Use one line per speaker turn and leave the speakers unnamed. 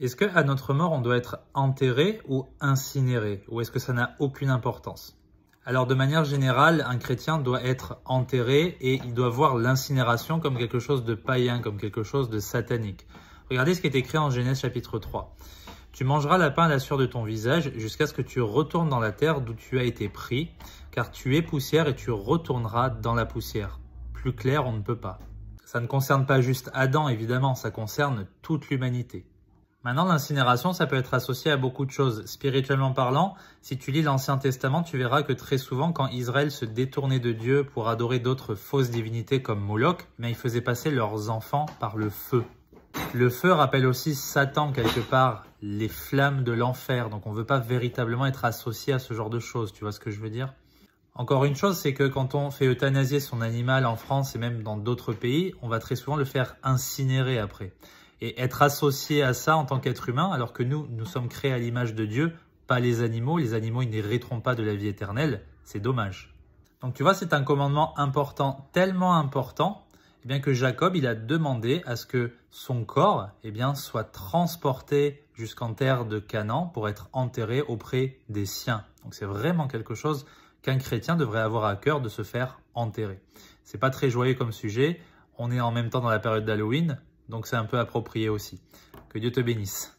Est-ce qu'à notre mort, on doit être enterré ou incinéré? Ou est-ce que ça n'a aucune importance? Alors, de manière générale, un chrétien doit être enterré et il doit voir l'incinération comme quelque chose de païen, comme quelque chose de satanique. Regardez ce qui est écrit en Genèse chapitre 3. Tu mangeras la pain à la sueur de ton visage jusqu'à ce que tu retournes dans la terre d'où tu as été pris, car tu es poussière et tu retourneras dans la poussière. Plus clair, on ne peut pas. Ça ne concerne pas juste Adam, évidemment, ça concerne toute l'humanité. Maintenant, l'incinération, ça peut être associé à beaucoup de choses. Spirituellement parlant, si tu lis l'Ancien Testament, tu verras que très souvent, quand Israël se détournait de Dieu pour adorer d'autres fausses divinités comme Moloch, ils faisaient passer leurs enfants par le feu. Le feu rappelle aussi Satan quelque part, les flammes de l'enfer. Donc on ne veut pas véritablement être associé à ce genre de choses, tu vois ce que je veux dire? Encore une chose, c'est que quand on fait euthanasier son animal en France et même dans d'autres pays, on va très souvent le faire incinérer après. Et être associé à ça en tant qu'être humain, alors que nous sommes créés à l'image de Dieu, pas les animaux. Les animaux, ils n'hériteront pas de la vie éternelle. C'est dommage. Donc tu vois, c'est un commandement important, tellement important, bien que Jacob, il a demandé à ce que son corps, soit transporté jusqu'en terre de Canaan pour être enterré auprès des siens. Donc c'est vraiment quelque chose qu'un chrétien devrait avoir à cœur de se faire enterrer. C'est pas très joyeux comme sujet. On est en même temps dans la période d'Halloween. Donc c'est un peu approprié aussi. Que Dieu te bénisse.